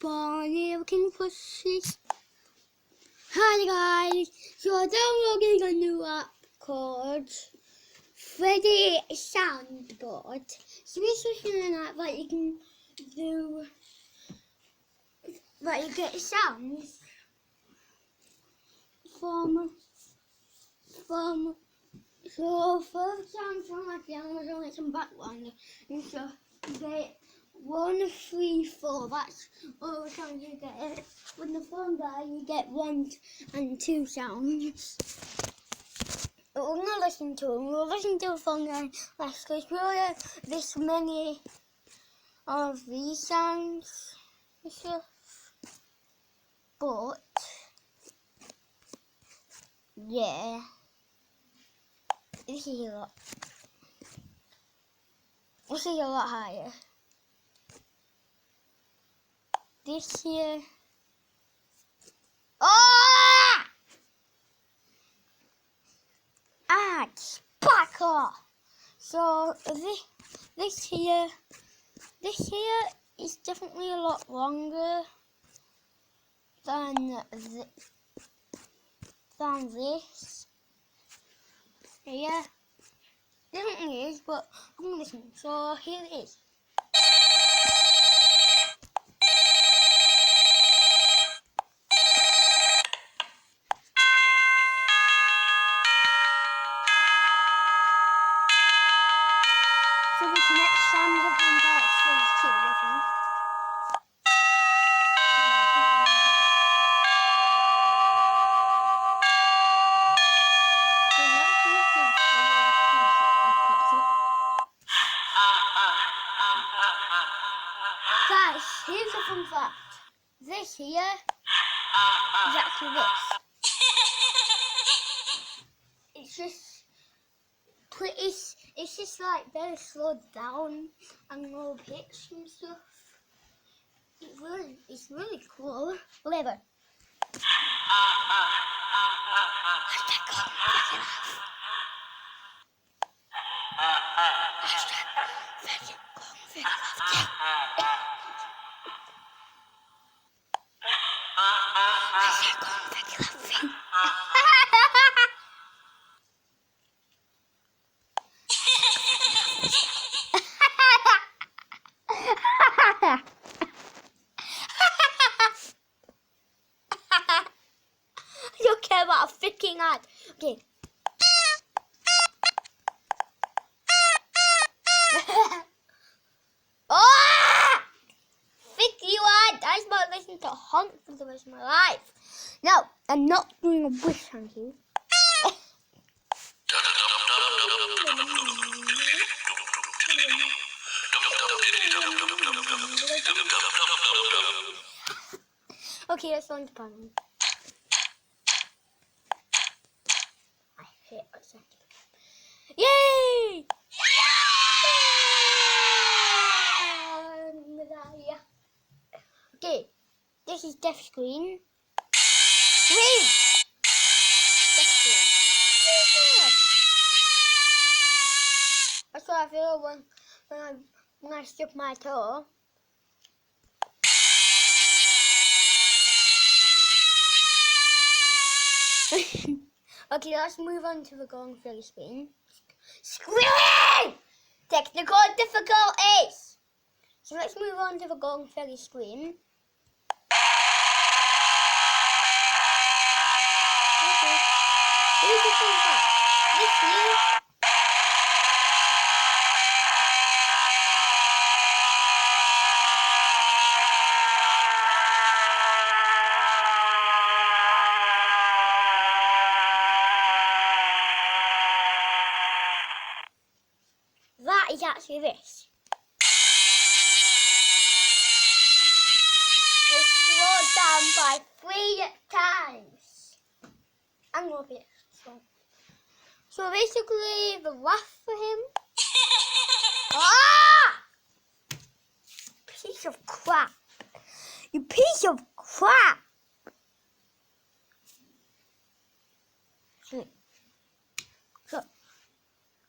Barney looking pussy. Hi guys, so I'm downloading a new app called Freddy soundboard. So this is an app that you can do, that you get sounds from so first sounds from like the Amazon and some background, and so you get 1, 3, 4. That's all the sounds you get. With the phone guy, you get 1 and 2 sounds. But we're gonna listen to them. We'll listen to the phone guy last because really this many of these sounds and stuff. But yeah, this is a lot. This is a lot higher. This here. Oh! Sparkle. So this here is definitely a lot longer than this. Yeah, definitely is, but I'm gonna listen. So here it is. So this next sound is from part 3 too, I think. Guys, here's a fun fact. This here is actually this. It's just like very slowed down and low pitch and stuff. It's really cool. Whatever. I don't care about a freaking ad. Okay. Oh! Freak you ad. I was about to listen to Honk for the rest of my life. No, I'm not doing a wish on you. Okay, that's on the bottom. I hate it. Yay! Okay, this is death screen. Wait! Death screen. Yeah. That's what I feel when I strip my toe. Okay, let's move on to the going Freddy screen. Screen! Technical difficulties! So let's move on to the going Freddy screen. Okay. Here's the fun fact. This here. That is actually this. It's slowed down by 3 times. I'm going to be strong. So basically, the laugh for him. Ah! Piece of crap. You piece of crap.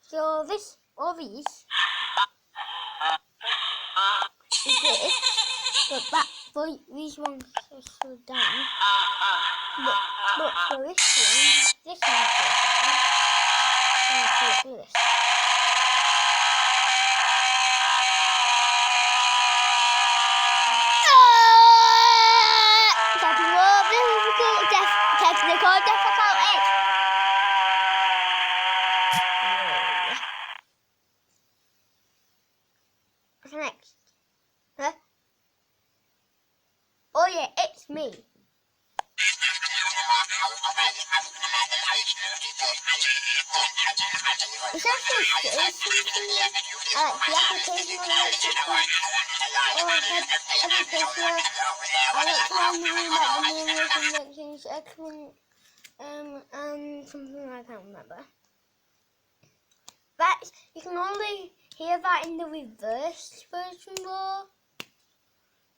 So this, all these, is this. But back for these ones are still down. But for this one's still down. Let's do this. Technical difficulty. What's next? Huh? Oh yeah, it's me. It's actually something like the application on I looked around the room at the mirrors and mentions excellent and something I can't remember. But you can only hear that in the reverse version though,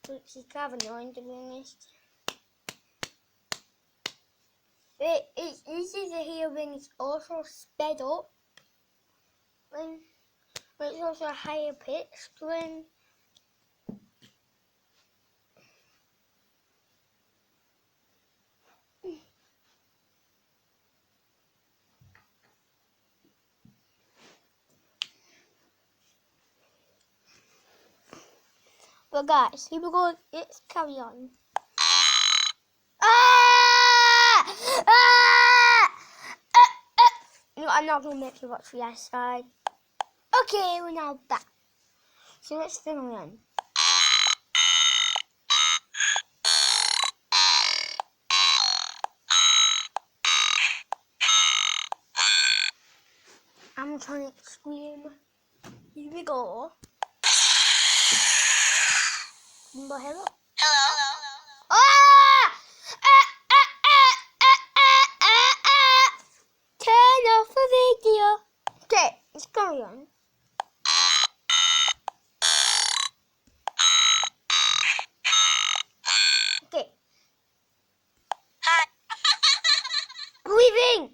which is kind of annoying to be honest. It's easy to hear when it's also sped up, when it's also higher pitched when but guys, here we go, let's carry on. No, I'm not going to make you watch the other side. Okay, we're now back. So let's do it again. I'm trying to scream. Here we go. Hello. Hello. Turn off the video. Okay, let's carry on. Okay. Breathing.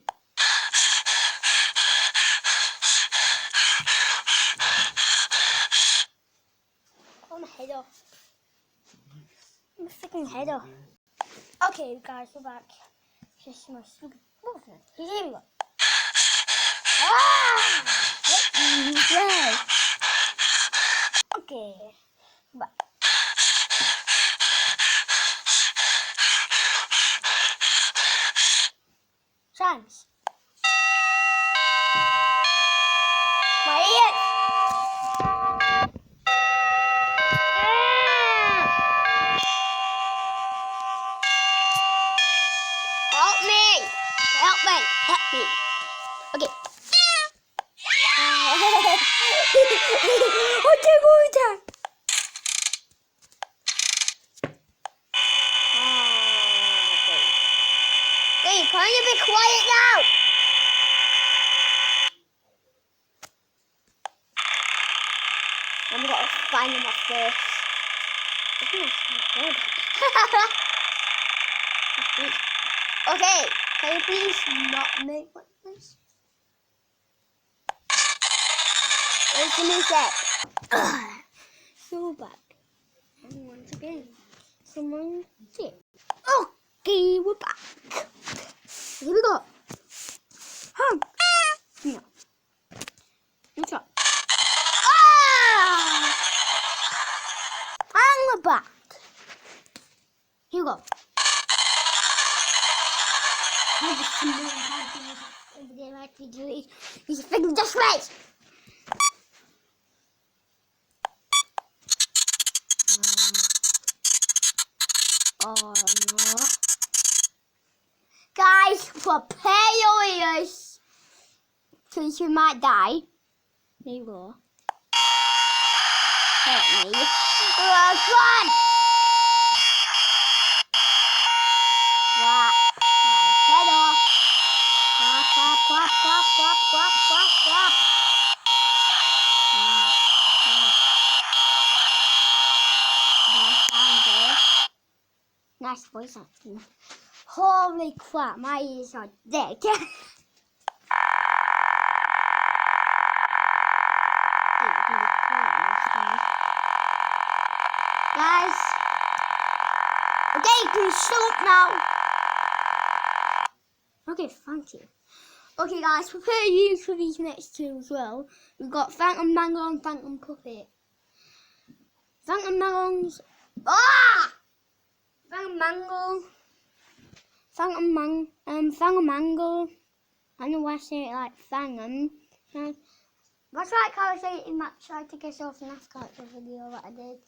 Oh, my head off. My freaking head off. Okay, guys, we're back. Just my stupid movement. Here we go. Yeah. Okay. Back. Chance. My ears. Help me. Help me. Help me. Okay. Okay, go with that. Hey, can you be quiet now? I'm gonna find him up first. Okay, can you please not make what this? Wait a minute. So back. And once again, someone did. Okay, we're back. Here we go. No. What's up? And we're back. Here we go. He's freaking just right. Oh no. Guys, prepare your ears. Because you might die. There you go. Help me. Oh, God! Head off. Clap, clap, clap, clap, clap, clap, clap, clap. Nice voice acting. Holy crap, my ears are dead. Guys, Okay, can you stop now? Okay, thank you. Okay guys, prepare you for these next two as well. We've got Phantom Mango and Phantom Puppet. Phantom Mango's... Phantom Mango. Phantom Mango. I know why I say it like Phantom. That's like how I say it in that Try to Guess Off NASCAR video that I did.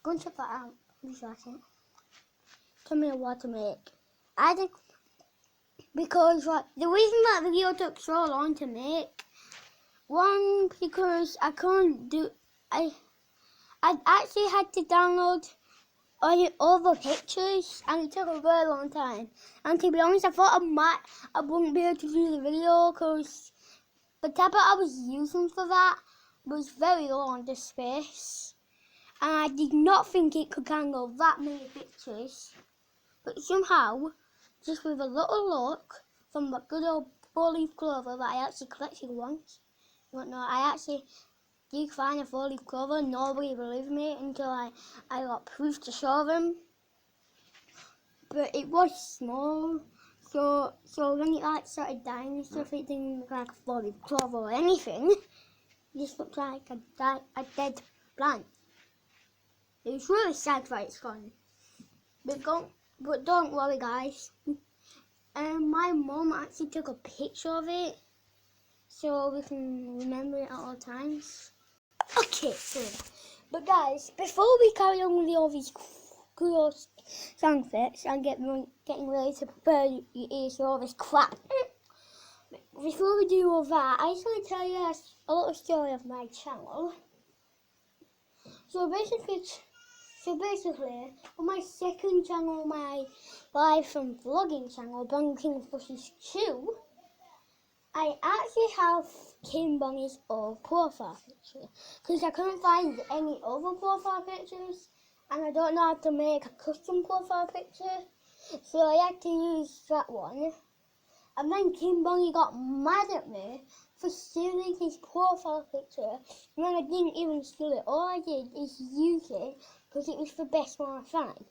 Go and check that out. Please watch it. Tell me what to make. I think because the reason that video took so long to make, one, because I actually had to download all the pictures and it took a very long time. And to be honest, I thought I wouldn't be able to do the video because the tablet I was using for that was very low on the space. And I did not think it could handle that many pictures. But somehow, just with a little luck from the good old 4-leaf clover that I actually collected once. But no, I actually did find a 4-leaf clover. Nobody believed me until I got proof to show them. But it was small. So when it started dying and stuff, it didn't look like a 4-leaf clover or anything. It just looked like a dead plant. It was really sad that it's gone. But don't worry guys. My mum actually took a picture of it so we can remember it at all times. Okay, so but guys, before we carry on with all these cool sound effects and getting ready to prepare your ears for all this crap, before we do all that, I just want to tell you a little story of my channel. So basically, on my second channel, my live and vlogging channel, Bang King Fushes 2, I actually have Kim Bunny's old profile picture because I couldn't find any other profile pictures and I don't know how to make a custom profile picture, so I had to use that one. And then Kim Bunny got mad at me for stealing his profile picture, and then I didn't even steal it. All I did is use it because it was the best one I found.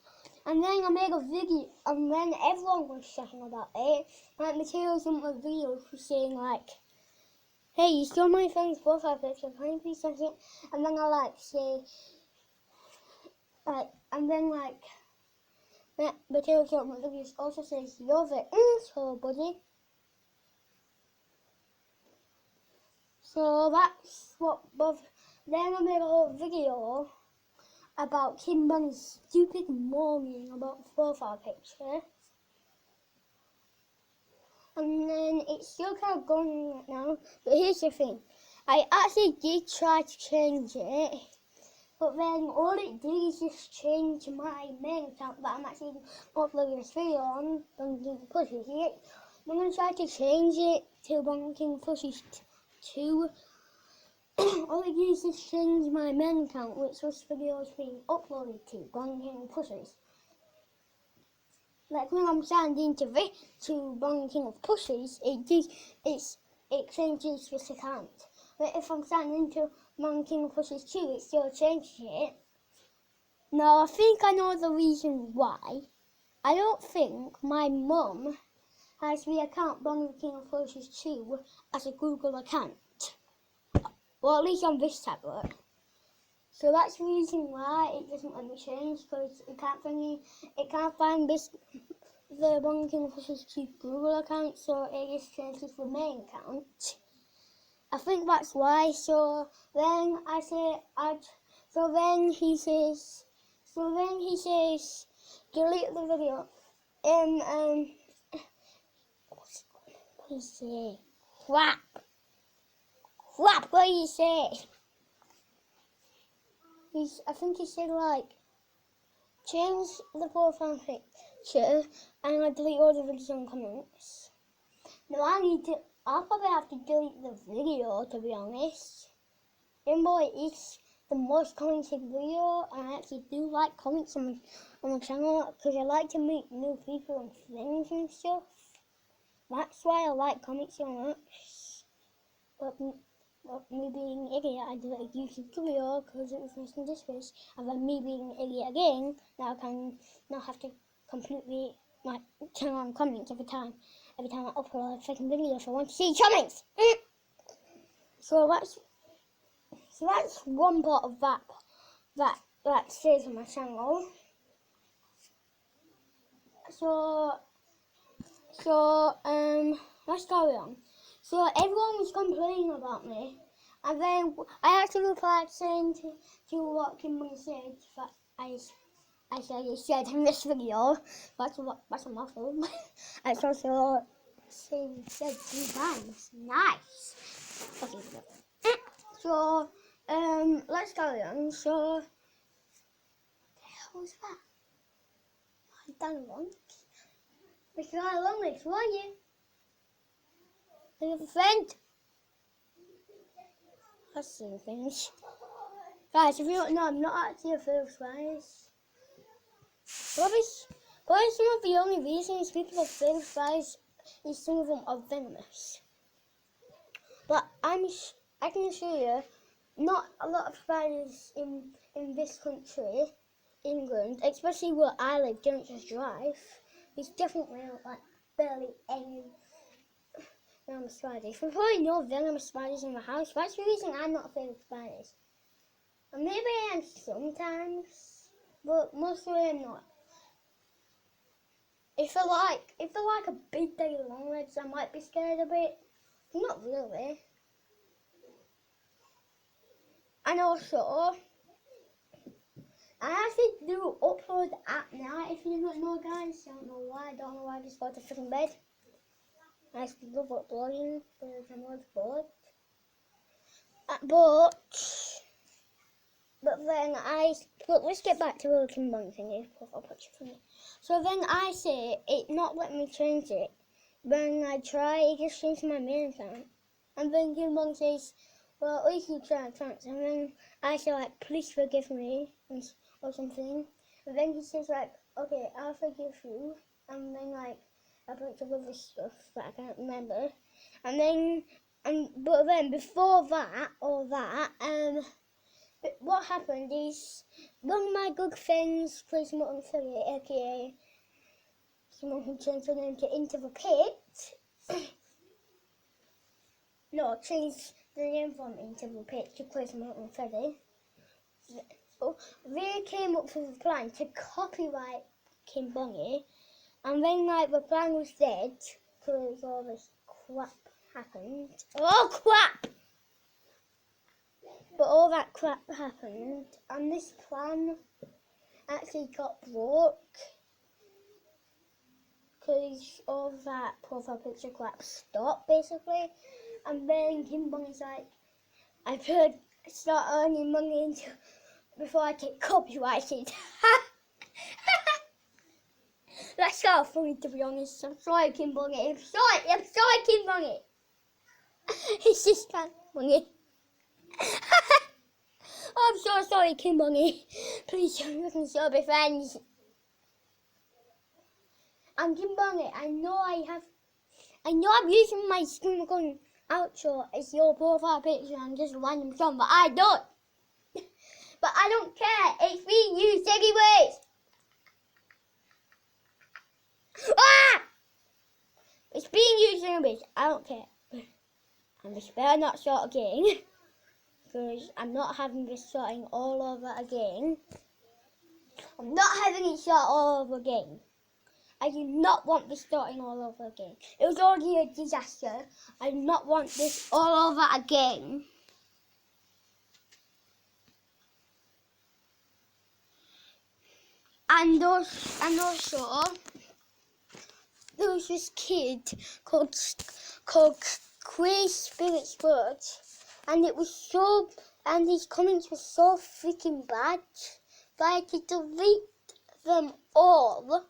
And then I made a video, and then everyone was chatting about it. Like materials in my videos were saying like, "Hey, you stole my friend's profile picture. Can you please send it?" And then I say, and then materials in my videos also says, "You're the asshole, buddy." So that's what then I made a whole video about Kim Bunny's stupid moaning about the profile picture. And then it's still kind of going right now. But here's the thing. I actually did try to change it. But then all it did is just change my main account that I'm actually uploading this video on, Bunking Pushes. I'm going to try to change it to Bunking Pushes 2. All I did is just change my main account, which was videos being uploaded to Bunking Pushes. Like when I'm sending to Bunking of Pushes, it changes this account. But if I'm sending to Bunking of Pushes 2, it still changes it. Now I think I know the reason why. I don't think my mum has the account Bunking of Pushes 2 as a Google account. Well, at least on this tablet. So that's the reason why it doesn't let me change, because it can't find the Bunking Pushes 2 Google account, so it just changes the main account. I think that's why. So then he says, delete the video. What do you say? Crap, what do you say? I think he said change the profile picture and I delete all the videos and comments. Now I'll probably have to delete the video, to be honest. Even though it is the most commented video, and I actually do like comments on my channel because I like to meet new people and things and stuff. That's why I like comments so much. But me being an idiot, I deleted YouTube video because it was missing this space. And then me being an idiot again, now I can not have to completely like turn on comments every time I upload a freaking video. So I want to see comments. So that's one part of that stays on my channel. So let's carry on. So everyone was complaining about me, and then I actually replied saying to what Kimberly said that I said in this video. That's a mouthful. I also said 2 times. Nice. Okay. So let's carry on. So what the hell was that? I done wrong. Mr. Longley, who are you? Are you a friend? That's silly things. Guys, if you don't know, I'm not actually a first prize. Probably some of the only reasons people are first prize is some of them are venomous. But I can assure you, not a lot of spiders in this country, England, especially where I live, don't just drive. There's definitely like barely any venomous spiders. We probably know venomous spiders in the house. That's the reason I'm not afraid of spiders. And maybe I am sometimes, but mostly I'm not. If they're like a big day long legs, I might be scared a bit. Not really. And also, I actually do upload at night. If you don't know, guys, I don't know why. I just go to freaking bed. I used to love uploading because I'm always bored. But let's get back to the looking bun thingy. Profile picture for me. So then I say it not let me change it. When I try, it just changes my main account. And then Gimbong says, well, at least you tried, thanks. And then I say like, please forgive me or something. And then he says like, okay, I'll forgive you. And then like a bunch of other stuff that I can't remember. But then before that, what happened is one of my good friends, Chris Mutton Freddy, aka someone who changed her name to Into the Pit. No, changed the name from Into the Pit to Chris Mutton Freddy. They came up with a plan to copyright Kim Bongy, and then like the plan was dead because all this crap happened. Oh crap! But all that crap happened, and this plan actually got broke because all that profile picture crap stopped, basically. And then Kim Bongy's like, I've heard start earning money before I get copyrighted. That's so funny, to be honest. I'm sorry, Kim Bongy. I'm sorry, Kim Bongy. It's just kind of funny. I'm so sorry, Kim Bongy. Please don't listen to be friends. And Kim Bongy, I know I'm using my screen gun outro as your profile picture and just a random song, but I don't. But I don't care. It's being used anyways. Ah! It's being used anyways. I don't care. And just better not start again. Because I'm not having this starting all over again. I'm not having it start all over again. I do not want this starting all over again. It was already a disaster. I do not want this all over again. And also, there was this kid called Crazy Spirit Sports, and his comments were so freaking bad that I had to delete them all.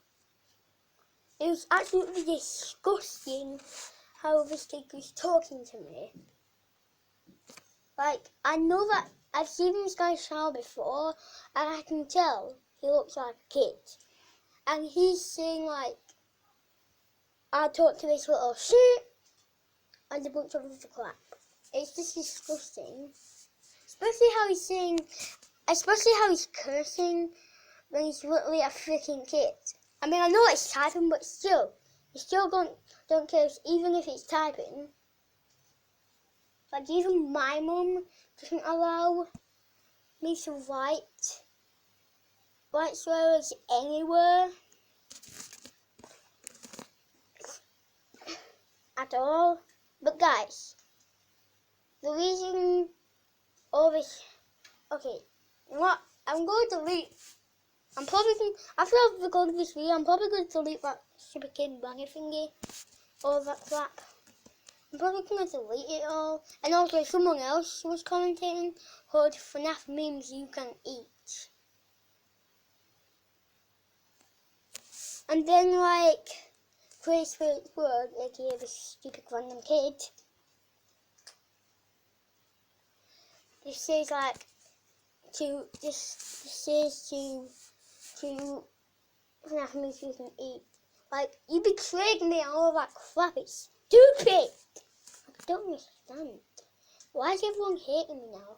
It was absolutely disgusting how this kid was talking to me. Like, I know that I've seen this guy's channel before, and I can tell he looks like a kid. And he's saying like, I'll talk to this little shit, and a bunch of other crap. It's just disgusting. Especially how he's cursing when he's literally a freaking kid. I mean, I know it's typing, but still, you still don't care even if it's typing. Like, even my mum doesn't allow me to write swears anywhere at all. But guys, the reason all this, okay, what I'm going to delete. I'm probably going, after I've recorded this video, I'm probably going to delete that stupid kid bunny thingy, all that crap. I'm probably going to delete it all. And also, someone else was commenting, called FNAF memes you can eat. And then, like, Chris Word, aka the stupid random kid, this says, like, this says to FNAF memes you can eat. Like, you betrayed me and all that crap, it's stupid! I don't understand. Why is everyone hating me now?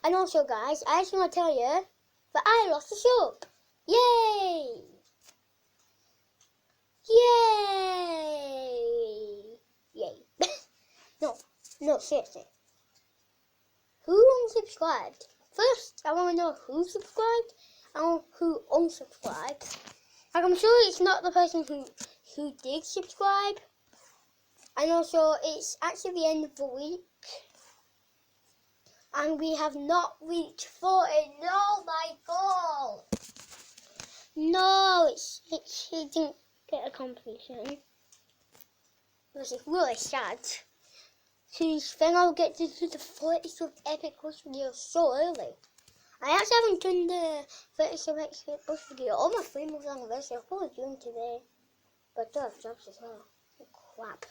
And also, guys, I just want to tell you that I lost a sub. Yay! Yay! Yay. No, seriously. Who unsubscribed? First, I want to know who subscribed and who unsubscribed. Like, I'm sure it's not the person who did subscribe. And also, it's actually the end of the week. And we have not reached 40. No, my goal. No, it didn't get a completion. Which is really sad. Because then I'll get to do the 40 sub epic push video so early. I actually haven't done the 30 sub epic push video on my 3 month anniversary. I'll probably do them today. But I do have jobs as well. Oh, crap.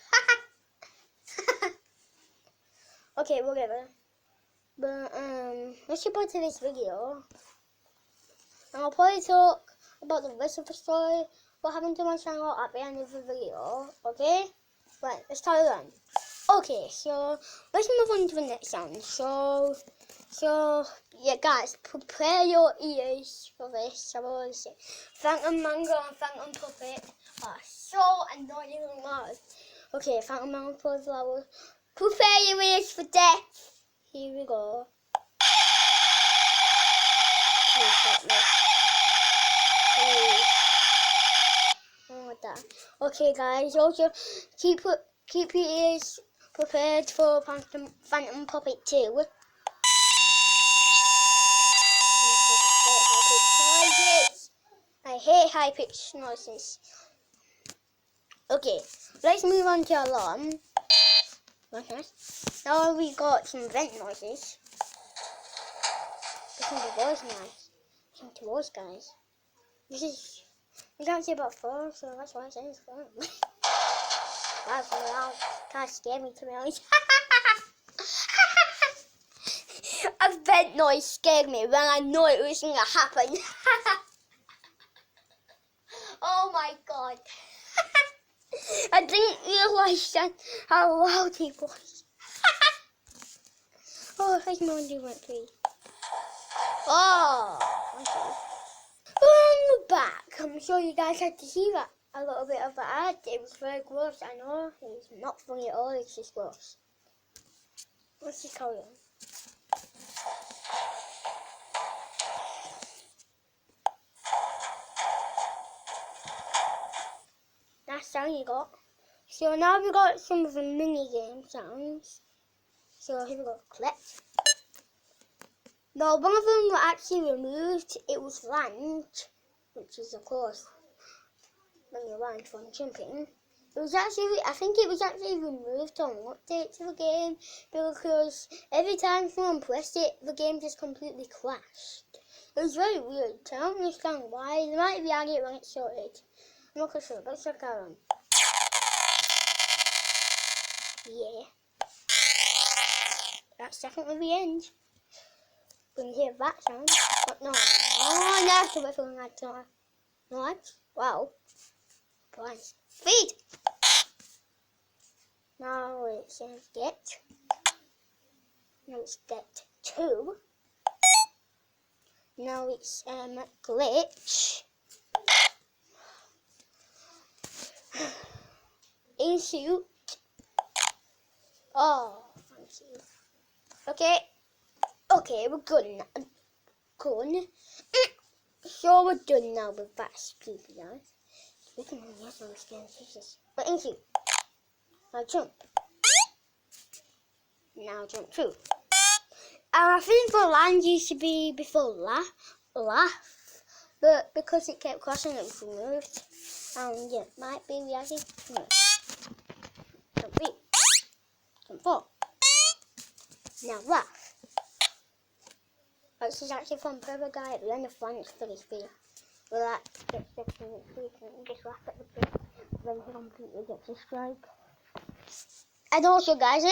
Okay, whatever. But let's get back to this video. And I'll probably talk about the rest of the story, what happened to my channel at the end of the video. Okay? Right, let's start again. Okay, so let's move on to the next sound. So yeah, guys, prepare your ears for this. I will say, Phantom Mango and Phantom Puppet are so annoyingly loud. Okay, Phantom Mango Flower, prepare your ears for death. Here we go. Please help me. Please. Oh, like that. Okay, guys. Also, keep your ears prepared for Phantom Puppet 2. I hate high-pitched noises. Okay, let's move on to alarm. Okay. Now we got some vent noises. Listen to voice nice. Listen to voice, guys. We can't see about 4, so that's why I say it's 4. That's so loud. Kind of scared me, to be honest. A vent noise scared me when I knew it was going to happen. Oh my god. I didn't realise that how loud it was. Oh, let's move on to one, 3. Oh, okay. We're back. I'm sure you guys had to see that. A little bit of that. It was very gross, I know. It's not funny at all, it's just gross. Let's just carry on. That sound you got. So now we got some of the mini game sounds. So here we go. Collect. No, one of them were actually removed. It was land, which is of course when you land from jumping. It was actually, I think it was actually removed on an update to the game because every time someone pressed it, the game just completely crashed. It was very weird. I don't understand why. They might be adding it when it's sorted. I'm not quite sure. Let's check out on. Yeah. That's definitely the end. When you hear that sound. But no. Oh, no. So we're feeling like that. No, wow. Price. Feed! Now it says get. Now it's get 2. Now it's glitch. green suit. Oh, thank you. Okay, we're good now. Good. So we're done now with that stupid eyes. We can only have some skin fishes. But thank you. Now jump. Now jump through. I think the land used to be before laugh, but because it kept crossing, it was removed. And yeah, might be reality. No. Jump 3. Jump 4. Now laugh. This is actually from Purple Guy at the end of Planet Freddy's video. Relax, just laugh at the bit, then he completely gets a strike. And also guys, I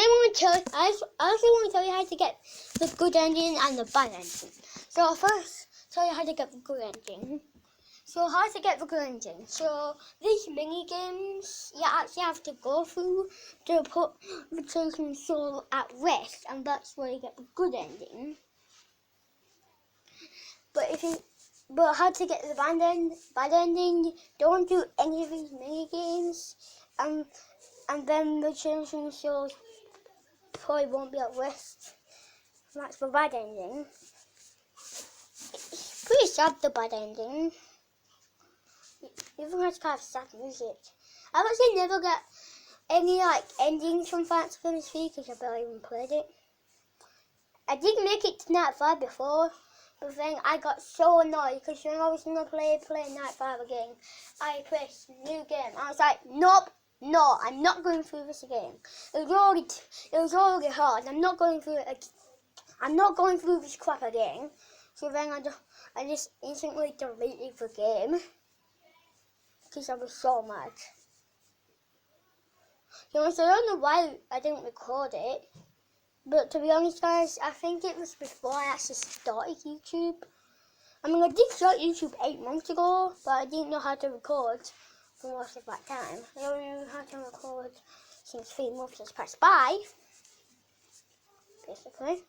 also want to tell you how to get the good ending and the bad ending. So I'll first tell you how to get the good ending. So how to get the good ending. So these mini games you actually have to go through to put the chosen soul at rest, and that's where you get the good ending. But how to get the bad ending, don't do any of these mini games, and then the chosen souls probably won't be at rest. That's the bad ending. It's pretty sad, the bad ending. Even has kind of sad music. I've actually never got any endings from Fantasy Freddy's 3 because I barely even played it. I did make it to Night 5 before, but then I got so annoyed because when I was going to play Night 5 again, I pressed new game. I was like, nope, no, I'm not going through this again. It was already hard. I'm not going through it. I'm not going through this crap again. So then I just instantly deleted the game because I was so mad. So I don't know why I didn't record it. But to be honest guys, I think it was before I actually started YouTube. I mean, I did start YouTube 8 months ago, but I didn't know how to record for most of that time. I only knew how to record since 3 months has passed by, basically.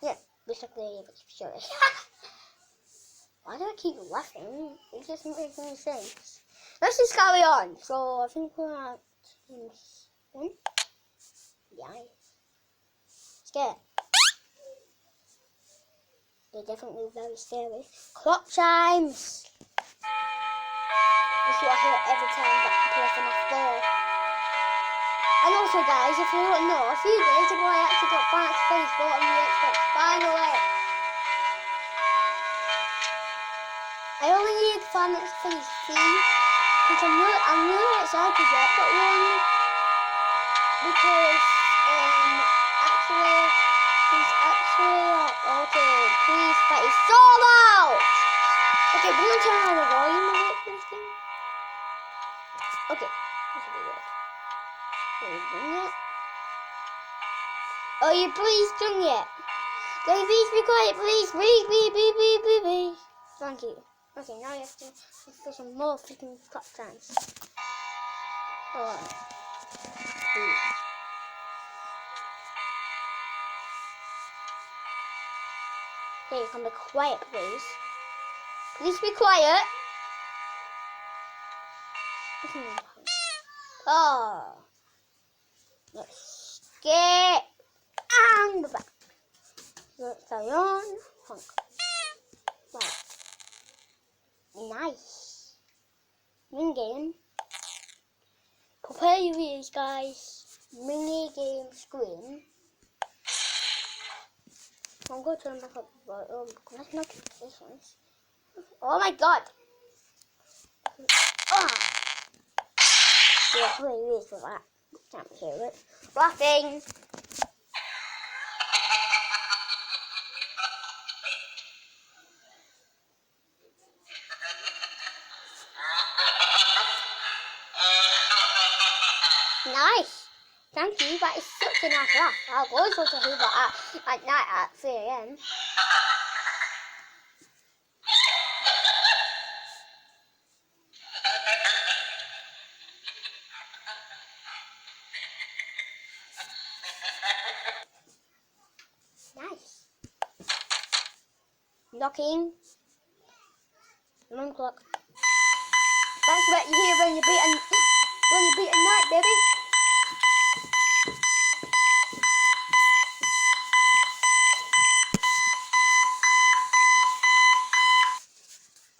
Yeah, basically, sorry. Why do I keep laughing? It doesn't make any sense. Let's just carry on. So, I think we're at 1. Yeah. Scared. They're definitely very scary. Clock chimes! That's what I hear every time that person I fall. And also guys, if you don't know, a few days ago I actually got Fantasy Freddy's 4 on the Xbox finally. I only need Fantasy Freddy's 3 because I'm really excited to get that one because okay, please, that is so loud! Okay, we're gonna turn on the volume a bit for this thing. Okay, this will be good. Are you done yet? Are you please done yet? Can you please be quiet, please? Please. Thank you. Okay, now you have to for some more freaking clock times. Alright. Okay, you can be quiet, please. Please be quiet. Oh. Let's get and back. Let's carry on. Honk. Right. Nice. Mini game. Prepare your ears, guys. Mini game screen. I'm going to turn back up the notifications. Oh my god! Yeah, play ears for that. Can't hear it. Laughing! Nice! Thank you, that is such a nice laugh. I'll always want to hear that at night at 3 AM. Nice. Knocking. 1 o'clock. That's what you hear when you beat baby.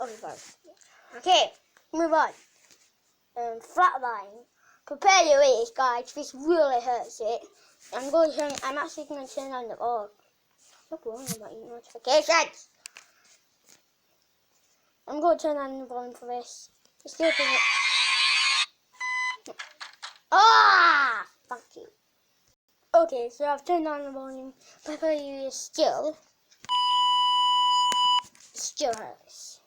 Okay, guys. Okay, move on. Flatline. Prepare your ears, guys. This really hurts it. I'm actually going to turn on the. Oh, stop worrying about your notifications. I'm going to turn on the volume for this. It's still doing it. Ah! Thank you. Okay, so I've turned on the volume. Prepare your ears still. Still hurts.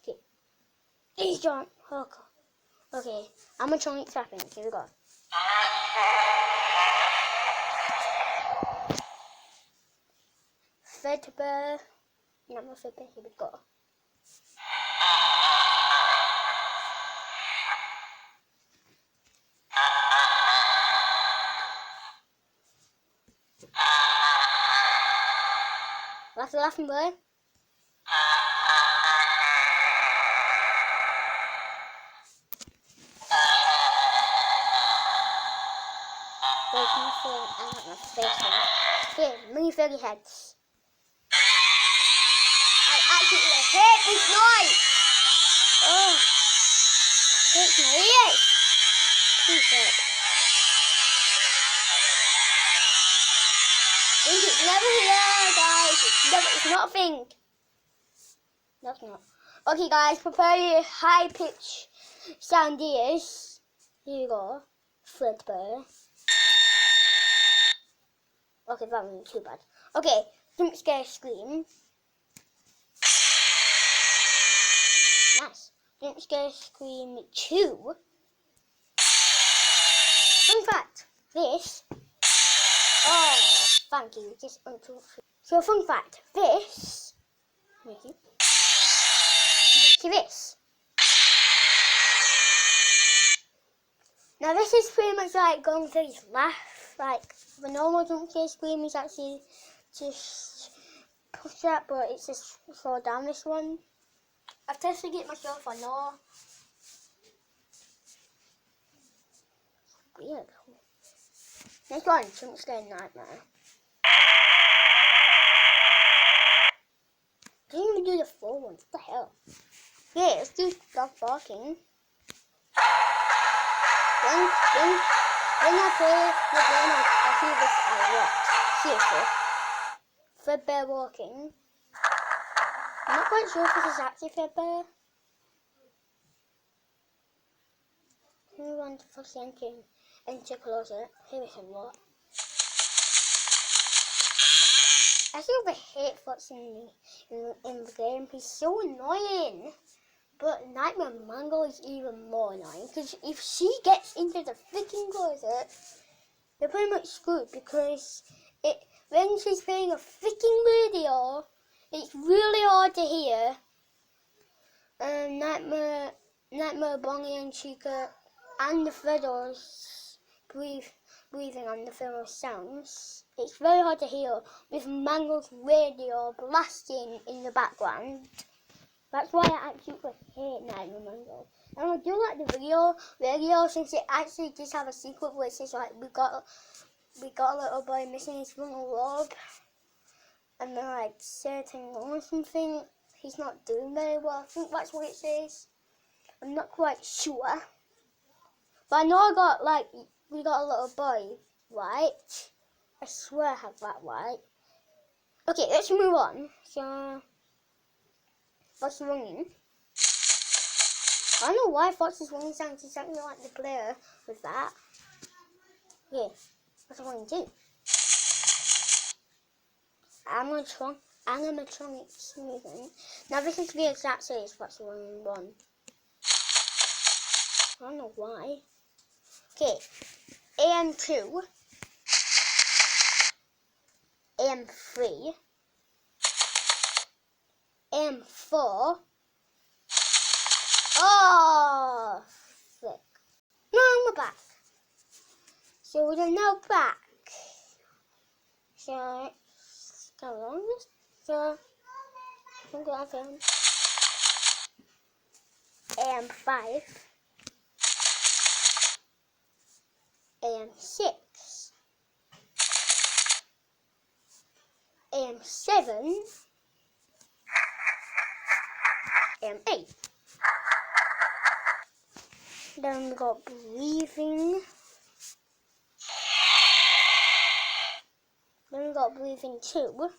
Okay. Please don't. Oh, God. Okay, I'm going to try it tapping. Here we go. Freddy. Number 50, here we go. That's the laughing bird. There's nothing, I got my face on. Here, mini fairy heads. I absolutely hate this noise! Oh, it hurts my ears! Please help. I think it's never here, guys. It's not a thing. That's not. Okay, guys, prepare your high pitch sound ears. Here you go. Freddy. Okay, that wasn't too bad. Okay, jump scare scream. Nice. Jump scare scream 2. Fun fact, this. Oh, thank you. Just until. So, fun fact, this. Thank you. See this. Now, this is pretty much like going for his laugh. Like, the normal jump scare scream is actually just push that, but it's just slow down this one. I've tested it myself, I know. Weird. Next one, jump scare nightmare. Didn't even do the full one, what the hell? Yeah, let's do dog barking. When I play the game, I do this a lot. Seriously. Fredbear walking. I'm not quite sure if this is actually Fredbear. Move on to first enter closet. Here is a lot. I still hate Foxy in the game. He's so annoying. But Nightmare Mango is even more annoying because if she gets into the freaking closet, they're pretty much screwed because when she's playing a freaking radio, it's really hard to hear. Nightmare Bonnie and Chica and the Freddos breathing on the film sounds. It's very hard to hear with Mango's radio blasting in the background. That's why I absolutely hate Nightmare Mango. And I do like the video since it actually does have a secret where it says like we got a little boy missing his frontal lobe, and then like certain wrong or something. He's not doing very well. I think that's what it says. I'm not quite sure, but I know we got a little boy, right? I swear I have that right. Okay, let's move on. So. What's ringing? I don't know why Fox's ringing sounds exactly like the player with that. Yeah, what's ringing too? Animatronic smoothing. Now this is the exact same as what's ringing 1. I don't know why. Okay, AM2, AM3, AM4. Oh, frick. No, we're back. So we're now back. So, how long is this? So, I'm going to film AM5. AM6, AM7, AM8. Then we got breathing. Then we got breathing 2.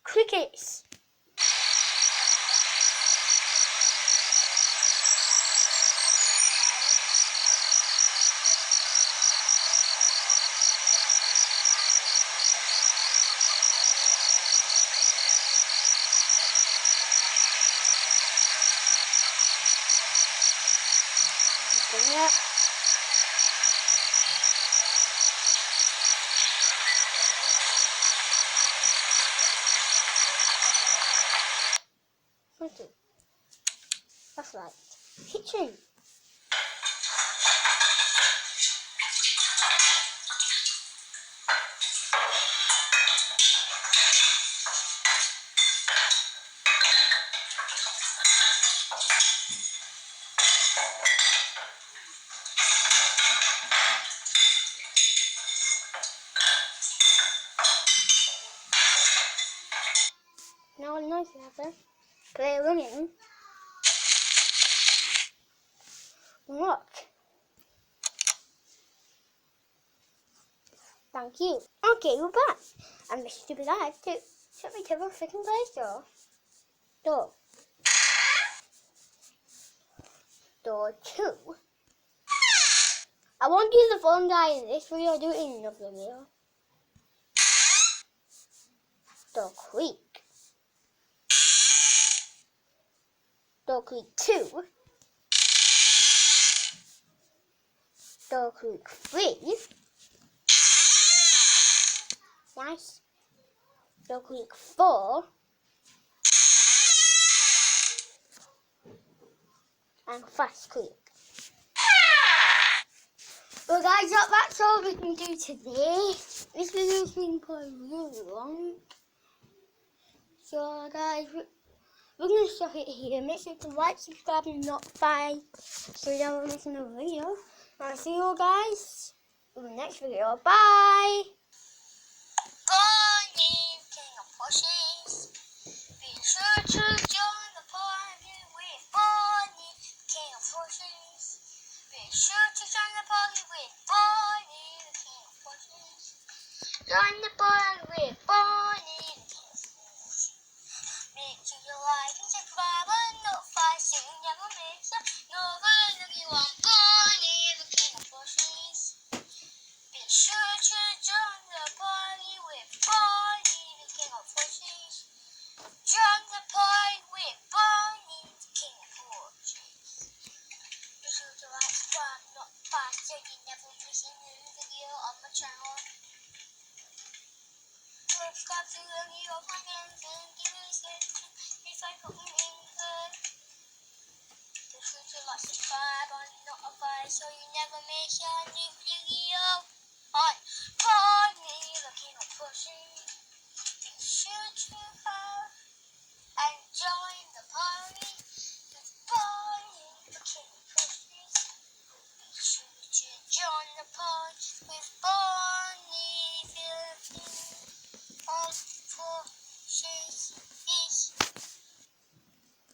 Crickets. Yeah. Okay. That's right. Kitchen. Now I know you have play running. Look. Thank you. Okay, we're back. And this stupid guy took me to the freaking play store. Door 2. I won't do the phone guy in this video, I'll do it in another video. Door creak. Door creak 2. Door creak 3. Nice. Door creak 4. And fast creak. Well guys, that's all we can do today. This video's been quite really long. So guys, we're going to stop it here. Make sure to like, subscribe and notify so you don't miss another video. I'll see you guys in the next video. Bye! Bonnie, king of horses. Be sure to join the party with Bonnie, king of horses. Be sure to join the party with Bonnie, the king of horses. Join the party with Bonnie, the king of horses. Make sure you like and subscribe and notify so you never miss another video on Bonnie, the king of horses. Be sure to join the party with Bonnie, the king of horses. Join the party with Bonnie, the king of horses. Be sure to like, subscribe, notify so you never miss a new video on my channel. Subscribe to any of my friends and give me a section if I put them in good. Be sure to like, subscribe, and notify so you never miss a new video on Bonnie, the king of horses. Be sure to have and join the party with Bonnie, the king of horses. Be sure to join the party with Bonnie.